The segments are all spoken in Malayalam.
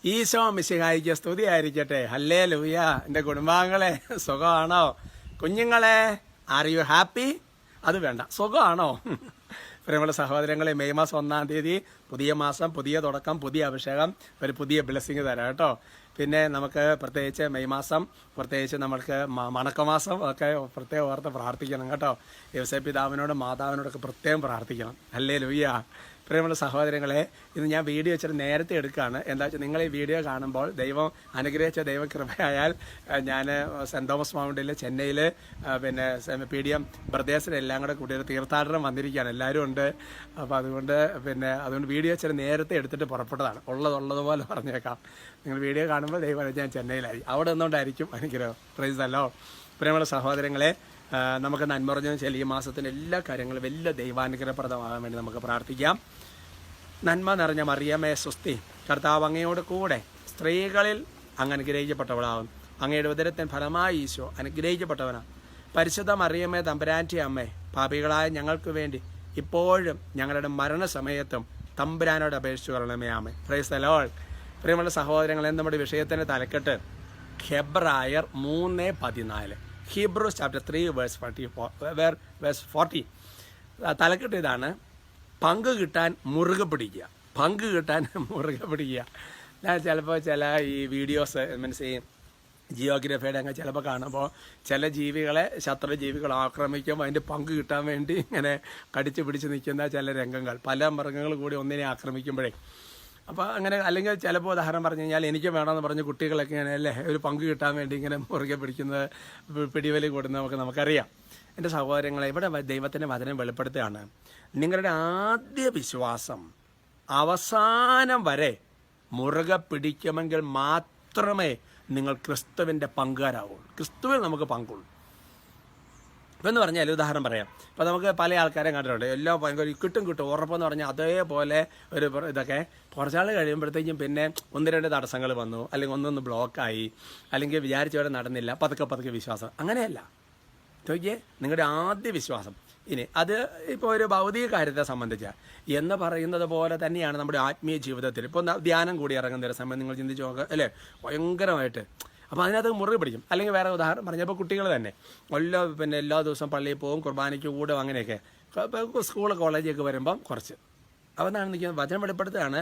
ഈശോ മിശിഹായിക്ക് സ്തുതിയായിരിക്കട്ടെ. ഹല്ലേലൂയ. എൻ്റെ കുടുംബാംഗങ്ങളെ സുഖമാണോ? കുഞ്ഞുങ്ങളെ ആർ യു ഹാപ്പി? അത് വേണ്ട, സുഖമാണോ? പ്രിയമുള്ള സഹോദരങ്ങളെ, മെയ് മാസം 1-ാം തീയതി പുതിയ മാസം, പുതിയ തുടക്കം, പുതിയ അഭിഷേകം, ഒരു പുതിയ ബ്ലെസ്സിങ് തരാം കേട്ടോ. പിന്നെ നമുക്ക് പ്രത്യേകിച്ച് മെയ് മാസം, പ്രത്യേകിച്ച് നമ്മൾക്ക് മണക്കമാസം ഒക്കെ പ്രത്യേകം ഓർത്ത് പ്രാർത്ഥിക്കണം കേട്ടോ. യോസേപ്പ് പിതാവിനോടും മാതാവിനോടൊക്കെ പ്രത്യേകം പ്രാർത്ഥിക്കണം. ഹല്ലേലൂയ. പ്രിയമുള്ള സഹോദരങ്ങളെ, ഇത് ഞാൻ വീഡിയോ വെച്ചിട്ട് നേരത്തെ എടുക്കുകയാണ്. എന്താ വെച്ചാൽ നിങ്ങൾ ഈ വീഡിയോ കാണുമ്പോൾ ദൈവം അനുഗ്രഹിച്ച ദൈവകൃപയായാൽ ഞാൻ സെൻറ് തോമസ് മൗണ്ടിൽ ചെന്നൈയിൽ പിന്നെ PDM ബ്രദേഴ്സിനെല്ലാം കൂടെ കൂടി ഒരു തീർത്ഥാടനം വന്നിരിക്കുകയാണ്. എല്ലാവരും ഉണ്ട്. അപ്പോൾ അതുകൊണ്ട് വീഡിയോ വെച്ചിട്ട് നേരത്തെ എടുത്തിട്ട് പുറപ്പെട്ടതാണ്. ഉള്ളതുപോലെ പറഞ്ഞേക്കാം. നിങ്ങൾ വീഡിയോ കാണുമ്പോൾ ദൈവം ഞാൻ ചെന്നൈയിലായി, അവിടെ നിന്നുകൊണ്ടായിരിക്കും അനുഗ്രഹം. Praise the Lord. പ്രിയമുള്ള സഹോദരങ്ങളെ, നമുക്ക് നന്മറിഞ്ഞ ഈ മാസത്തിൻ്റെ എല്ലാ കാര്യങ്ങളും വലിയ ദൈവാനുഗ്രഹപ്രദമാകാൻ വേണ്ടി നമുക്ക് പ്രാർത്ഥിക്കാം. നന്മ നിറഞ്ഞ മറിയമേ സ്വസ്തി, കർത്താവ് അങ്ങയോട് കൂടെ സ്ത്രീകളിൽ അങ്ങ് അനുഗ്രഹിക്കപ്പെട്ടവളാവും. അങ്ങയുടെ ഉദരത്തിൻ ഫലമായി ഈശോ അനുഗ്രഹിക്കപ്പെട്ടവനാണ്. പരിശുദ്ധ മറിയമേ തമ്പുരാൻ്റെ അമ്മേ, പാപികളായ ഞങ്ങൾക്ക് വേണ്ടി ഇപ്പോഴും ഞങ്ങളുടെ മരണസമയത്തും തമ്പുരാനോട് അപേക്ഷിച്ചു കൊള്ളണമേ. ആമേ. Praise the Lord. പ്രിയമുള്ള സഹോദരങ്ങളെ, നമ്മുടെ വിഷയത്തിൻ്റെ തലക്കെട്ട് ഹെബ്രായർ 3:14. Hebrews chapter 3 verse 40. തലക്കെട്ട് ഇതാണ്: പങ്ക് കിട്ടാൻ മുറുകെ പിടിക്കുക. പങ്ക് കിട്ടാൻ മുറുകെ പിടിക്കുക. ഞാൻ ചിലപ്പോൾ ചില ഈ വീഡിയോസ് മീൻസ് ഈ ജിയോഗ്രഫിയുടെ അങ്ങ് ചിലപ്പോൾ കാണുമ്പോൾ ചില ജീവികളെ ശത്രുജീവികൾ ആക്രമിക്കുമ്പോൾ അതിൻ്റെ പങ്ക് കിട്ടാൻ വേണ്ടി ഇങ്ങനെ കടിച്ചു പിടിച്ച് നിൽക്കുന്ന ചില രംഗങ്ങൾ, പല മൃഗങ്ങൾ കൂടി ഒന്നിനെ ആക്രമിക്കുമ്പോഴേ. അപ്പോൾ അങ്ങനെ, അല്ലെങ്കിൽ ചിലപ്പോൾ ഉദാഹരണം പറഞ്ഞു കഴിഞ്ഞാൽ എനിക്ക് വേണമെന്ന് പറഞ്ഞ് കുട്ടികളൊക്കെ ഇങ്ങനെ അല്ലേ ഒരു പങ്ക് കിട്ടാൻ വേണ്ടി ഇങ്ങനെ മുറുകെ പിടിക്കുന്നത്, പിടിവലി കൊടുക്കുന്നത് നമുക്കറിയാം. എൻ്റെ സഹോദരങ്ങളെ, ഇവിടെ ദൈവത്തിൻ്റെ വചനം വെളിപ്പെടുത്തുകയാണ്. നിങ്ങളുടെ ആദ്യ വിശ്വാസം അവസാനം വരെ മുറുകെ പിടിക്കുമെങ്കിൽ മാത്രമേ നിങ്ങൾ ക്രിസ്തുവിൻ്റെ പങ്കുകാരാവുള്ളൂ. ക്രിസ്തുവിൽ നമുക്ക് പങ്കുള്ളൂ. ഇപ്പം എന്ന് പറഞ്ഞാൽ ഉദാഹരണം പറയാം. ഇപ്പോൾ നമുക്ക് പല ആൾക്കാരെ കണ്ടിട്ടുണ്ട്, എല്ലാം ഭയങ്കര കിട്ടും ഉറപ്പെന്ന് പറഞ്ഞാൽ അതേപോലെ ഒരു ഇതൊക്കെ കുറച്ചാൾ കഴിയുമ്പോഴത്തേക്കും പിന്നെ 1-2 തടസ്സങ്ങൾ വന്നു, അല്ലെങ്കിൽ ഒന്നൊന്ന് ബ്ലോക്കായി, അല്ലെങ്കിൽ വിചാരിച്ചവരെ നടന്നില്ല, പതുക്കെ വിശ്വാസം. അങ്ങനെയല്ല. ചോദിക്കേ, നിങ്ങളുടെ ആദ്യ വിശ്വാസം. ഇനി അത് ഇപ്പോൾ ഒരു ഭൗതിക കാര്യത്തെ സംബന്ധിച്ച് എന്ന് പറയുന്നത് പോലെ തന്നെയാണ് നമ്മുടെ ആത്മീയ ജീവിതത്തിൽ. ഇപ്പോൾ ധ്യാനം കൂടി ഇറങ്ങുന്ന ഒരു സമയം നിങ്ങൾ ചിന്തിച്ച് നോക്കുക അല്ലേ, ഭയങ്കരമായിട്ട്. അപ്പോൾ അതിനകത്ത് മുറുകെ പിടിക്കും. അല്ലെങ്കിൽ വേറെ ഉദാഹരണം പറഞ്ഞപ്പോൾ കുട്ടികൾ തന്നെ എല്ലാ ദിവസവും പള്ളിയിൽ പോകും, കുർബാനയ്ക്ക് കൂടും, അങ്ങനെയൊക്കെ. സ്കൂൾ കോളേജൊക്കെ വരുമ്പം കുറച്ച് അതാണ് നിൽക്കുന്നത്. വചനം വെളിപ്പെടുത്തുകയാണ്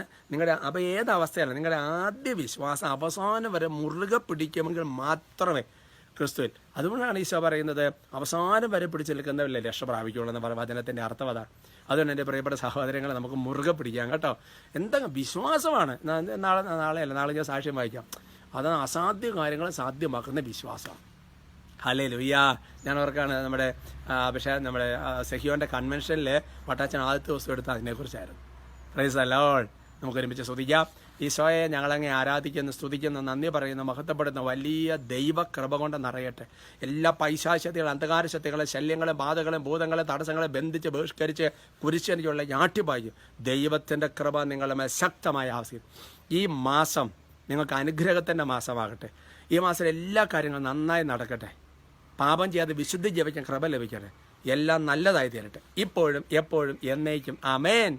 അപ്പോൾ ഏതവസ്ഥയാണ് നിങ്ങളുടെ ആദ്യ വിശ്വാസം അവസാനം വരെ മുറുകെ പിടിക്കുമെങ്കിൽ മാത്രമേ ക്രിസ്തുവിൽ. അതുകൊണ്ടാണ് ഈശോ പറയുന്നത് അവസാനം വരെ പിടിച്ചു നിൽക്കുന്നവരല്ലേ രക്ഷ പ്രാപിക്കുള്ളൂ എന്ന് പറയുന്ന വചനത്തിൻ്റെ അർത്ഥം അതാണ്. അതുകൊണ്ട് എൻ്റെ പ്രിയപ്പെട്ട സഹോദരങ്ങളെ, നമുക്ക് മുറുകെ പിടിക്കാം കേട്ടോ. എന്തെങ്കിലും വിശ്വാസമാണ്. നാളെ ഞാൻ സാക്ഷ്യം വായിക്കാം. അതാണ് അസാധ്യ കാര്യങ്ങൾ സാധ്യമാക്കുന്ന വിശ്വാസം. ഹല്ലേലൂയ. ഞാൻ ഓർക്കാണ് നമ്മുടെ സെഹിയോൻ്റെ കൺവെൻഷനിൽ വട്ടാച്ചൻ ആദ്യത്തെ ദിവസം എടുത്ത് അതിനെക്കുറിച്ചായിരുന്നു. Praise the Lord. നമുക്ക് ഒരുമിച്ച് സ്തുതിക്കാം. ഈശോയെ ഞങ്ങളങ്ങെ ആരാധിക്കുന്ന, സ്തുതിക്കുന്ന, നന്ദി പറയുന്ന, മഹത്വപ്പെടുന്ന വലിയ ദൈവകൃപ കൊണ്ട് നിറയട്ടെ. എല്ലാ പൈശാചികളും അന്ധകാരശക്തികളും ശല്യങ്ങളും ബാധകളും ഭൂതങ്ങളും തടസ്സങ്ങളെ ബന്ധിച്ച് ബഹിഷ്കരിച്ച് കുരിശനിലുള്ള ഞാട്ടിപ്പായി ദൈവത്തിൻ്റെ കൃപ നിങ്ങളുടെ ശക്തമായ ആവശ്യം. ഈ മാസം നിങ്ങൾക്ക് അനുഗ്രഹത്തിൻ്റെ മാസമാകട്ടെ. ഈ മാസം എല്ലാ കാര്യങ്ങളും നന്നായി നടക്കട്ടെ. പാപം ചെയ്യാതെ വിശുദ്ധി ജപിക്കാൻ കൃപ ലഭിക്കട്ടെ. എല്ലാം നല്ലതായി തീരട്ടെ, ഇപ്പോഴും എപ്പോഴും എന്നേക്കും. ആമേൻ.